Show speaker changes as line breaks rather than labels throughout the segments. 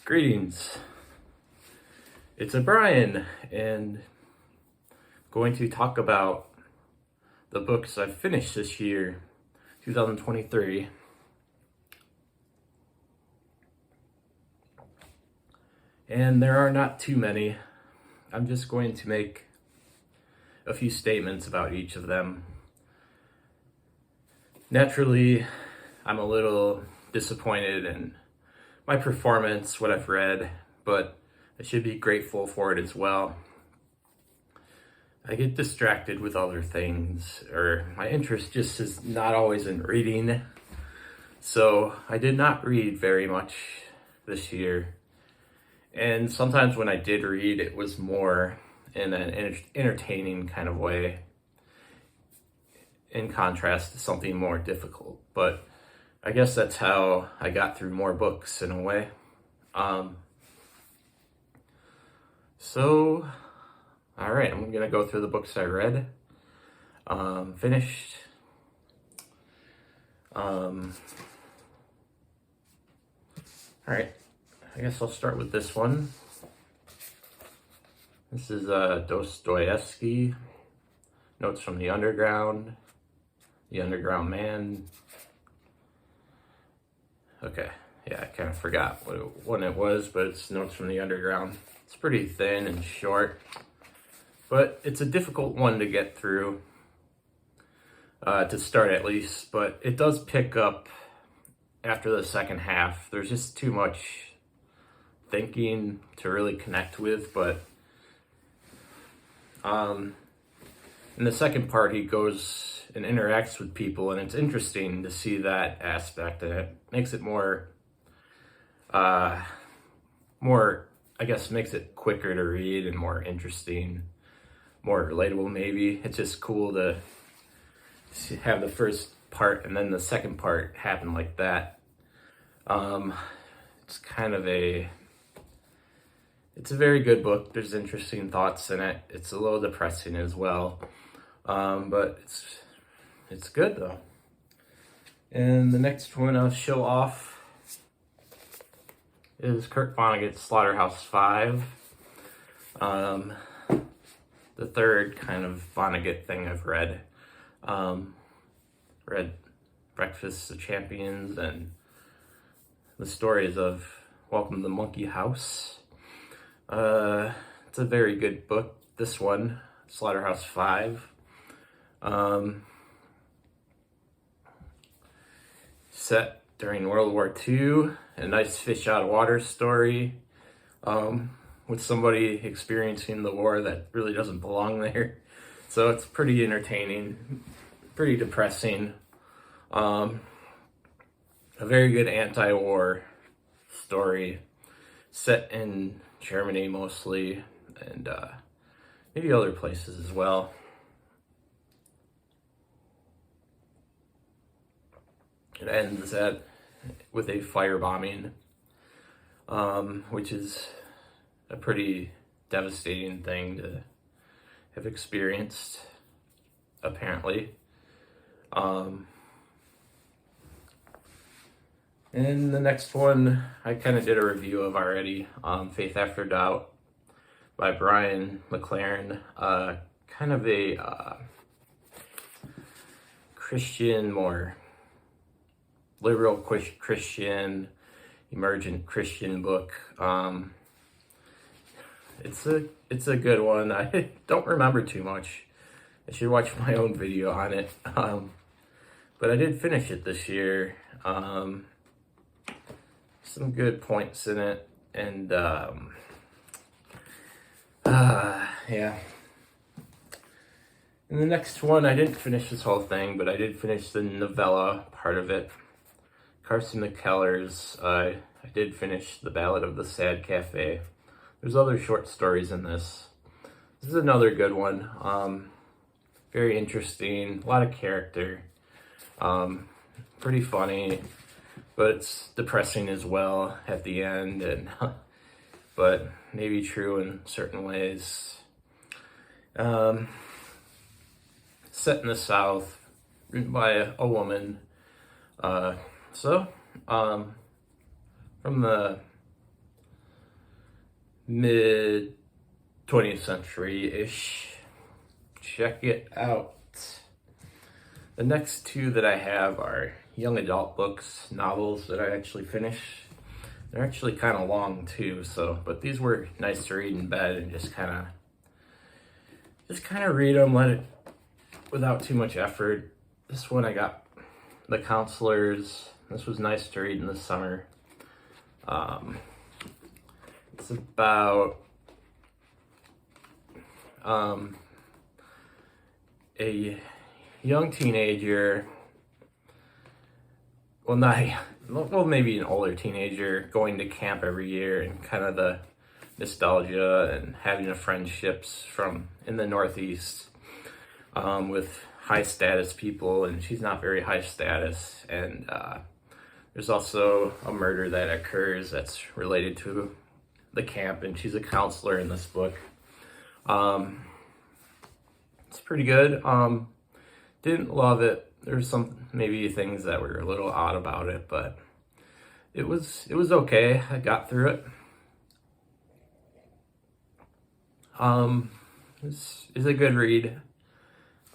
Greetings. It's O'Brien, and I'm going to talk about the books I've finished this year, 2023. And there are not too many. I'm just going to make a few statements about each of them. Naturally, I'm a little disappointed in my performance, what I've read, but I should be grateful for it as well. I get distracted with other things, or my interest just is not always in reading. So I did not read very much this year. And sometimes when I did read, it was more in an entertaining kind of way, in contrast to something more difficult. But I guess that's how I got through more books in a way. All right, I'm gonna go through the books I read, finished. All right, I guess I'll start with this one. This is Dostoevsky, Notes from the Underground Man. Okay, yeah, I kind of forgot what one it was, but it's Notes from the Underground. It's pretty thin and short, but it's a difficult one to get through, to start at least, but it does pick up after the second half. There's just too much thinking to really connect with, but in the second part, he goes and interacts with people, and it's interesting to see that aspect, and it makes it more, I guess, makes it quicker to read and more interesting, more relatable maybe. It's just cool to have the first part and then the second part happen like that. It's kind of it's a very good book. There's interesting thoughts in it. It's a little depressing as well, but it's good though. And the next one I'll show off is Kurt Vonnegut's Slaughterhouse-Five. The third kind of Vonnegut thing I've read. Read Breakfast of Champions and the stories of Welcome to the Monkey House. It's a very good book, this one, Slaughterhouse-Five. Set during World War II, a nice fish out of water story, with somebody experiencing the war that really doesn't belong there. So it's pretty entertaining, pretty depressing. A very good anti-war story, set in Germany mostly, and maybe other places as well. It ends with a firebombing, which is a pretty devastating thing to have experienced, apparently. And the next one I kind of did a review of already, Faith After Doubt by Brian McLaren. Kind of a Christian, more liberal Christian, emergent Christian book. It's a good one. I don't remember too much. I should watch my own video on it. But I did finish it this year. Some good points in it, and yeah. And the next one, I didn't finish this whole thing, but I did finish the novella part of it. Carson McKellar's, I did finish The Ballad of the Sad Cafe. There's other short stories in this. This is another good one. Very interesting, a lot of character. Pretty funny, but it's depressing as well at the end, and but maybe true in certain ways. Set in the South, written by a woman. From the mid 20th century-ish. Check it out. The next two that I have are young adult books, novels that I actually finished. They're actually kind of long too, but these were nice to read in bed and just kind of read them, let it without too much effort. This one I got The Counselors. This was nice to read in the summer. It's about a young teenager, maybe an older teenager going to camp every year, and kind of the nostalgia and having the friendships from in the Northeast with high status people, and she's not very high status, and there's also a murder that occurs that's related to the camp, and she's a counselor in this book. It's pretty good. Didn't love it. There's some maybe things that were a little odd about it, but it was okay. I got through it. This is a good read.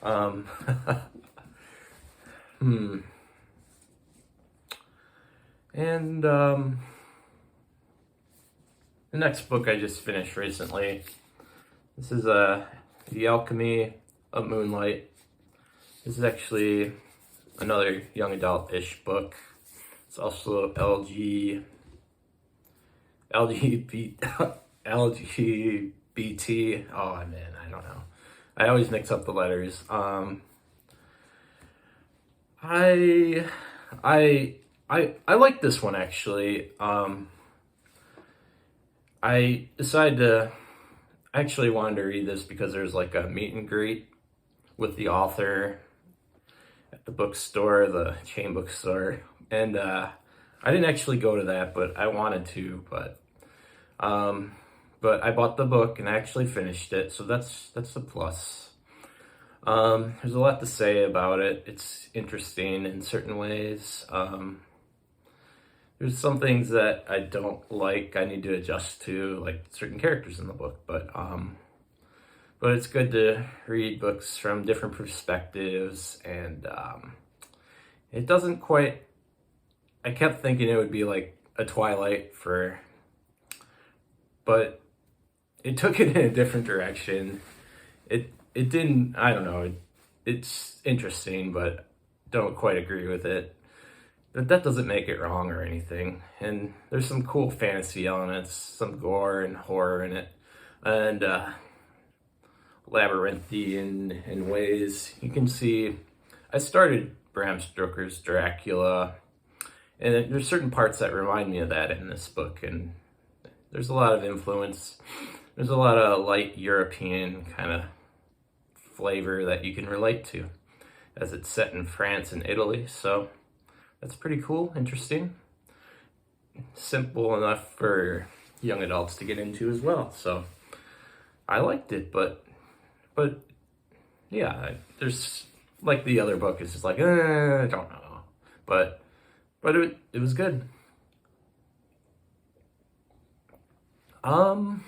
And the next book I just finished recently. This is The Alchemy of Moonlight. This is actually another young adult-ish book. It's also LGBT. Oh man, I don't know. I always mix up the letters. I like this one actually. I actually wanted to read this because there's like a meet and greet with the author at the bookstore, the chain bookstore, and I didn't actually go to that, but I wanted to. But I bought the book and I actually finished it, so that's a plus. There's a lot to say about it. It's interesting in certain ways. There's some things that I don't like. I need to adjust to, like certain characters in the book, but it's good to read books from different perspectives, and it doesn't quite. I kept thinking it would be like a Twilight but it took it in a different direction. It didn't. I don't know. It's interesting, but don't quite agree with it. But that doesn't make it wrong or anything. And there's some cool fantasy elements, some gore and horror in it, and labyrinthian in ways. You can see I started Bram Stoker's Dracula, and there's certain parts that remind me of that in this book, and there's a lot of influence. There's a lot of light European kind of flavor that you can relate to, as it's set in France and Italy, so that's pretty cool, interesting, simple enough for young adults to get into as well, so I liked it, but yeah, there's, like the other book, is just like, I don't know, but it was good. The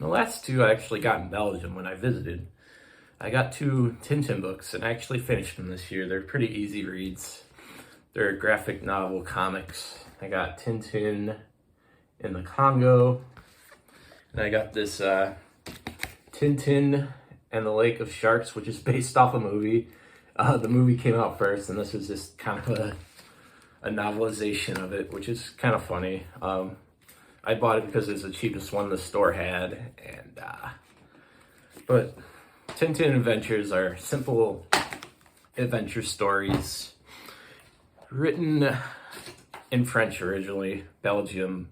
last two I actually got in Belgium when I visited. I got 2 Tintin books, and I actually finished them this year. They're pretty easy reads. They're graphic novel comics. I got Tintin in the Congo, and I got this Tintin and the Lake of Sharks, which is based off a movie. The movie came out first, and this was just kind of a novelization of it, which is kind of funny. I bought it because it's the cheapest one the store had, and but Tintin adventures are simple adventure stories written in French originally, Belgium,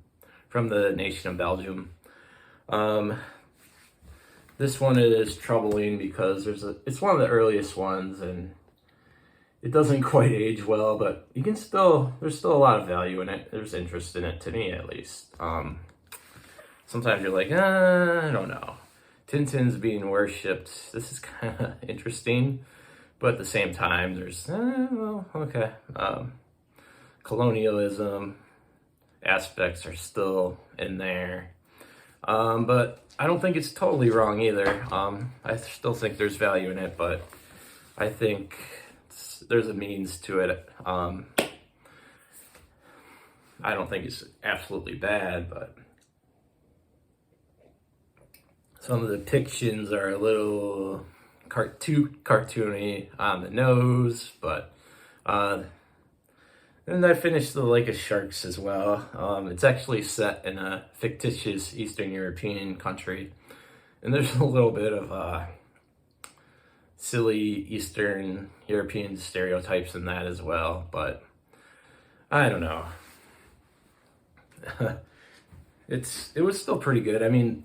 from the nation of Belgium. This one is troubling because it's one of the earliest ones, and it doesn't quite age well, but there's still a lot of value in it. There's interest in it, to me at least. Sometimes you're like, I don't know. Tintin's being worshipped. This is kind of interesting, but at the same time, there's, well, okay. Colonialism aspects are still in there. But I don't think it's totally wrong either. I still think there's value in it, but I think there's a means to it. I don't think it's absolutely bad, but some of the depictions are a little too cartoony on the nose, but and I finished The Lake of Sharks as well. It's actually set in a fictitious Eastern European country, and there's a little bit of silly Eastern European stereotypes in that as well, but I don't know. It was still pretty good. I mean,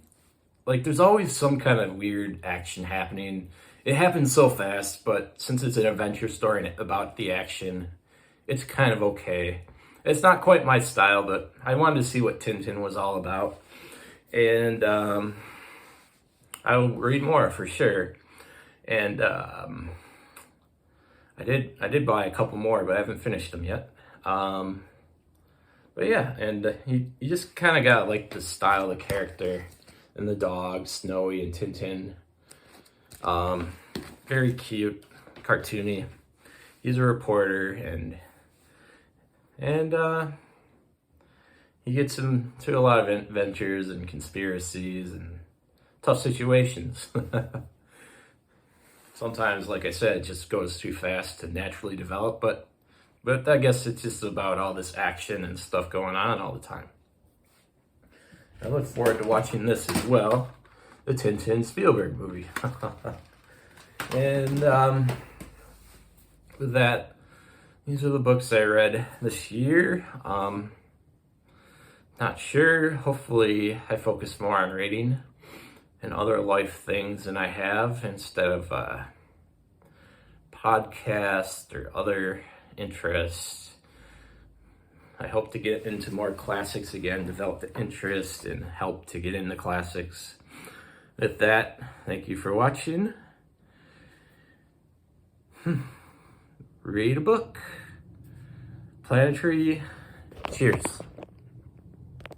like, there's always some kind of weird action happening. It happens so fast, but since it's an adventure story about the action, it's kind of okay. It's not quite my style, but I wanted to see what Tintin was all about. And I will read more for sure. And I did buy a couple more, but I haven't finished them yet. But yeah, and you just kind of got like the style of the character and the dog, Snowy and Tintin. Very cute, cartoony. He's a reporter, and he gets into a lot of adventures and conspiracies and tough situations. Sometimes, like I said, it just goes too fast to naturally develop, but I guess it's just about all this action and stuff going on all the time. I look forward to watching this as well, the Tintin Spielberg movie. And with that, these are the books I read this year. Not sure. Hopefully I focus more on reading and other life things than I have instead of podcasts or other interests. I hope to get into more classics again, develop the interest, and help to get into classics. With that, thank you for watching. Read a book. Plant a tree. Cheers.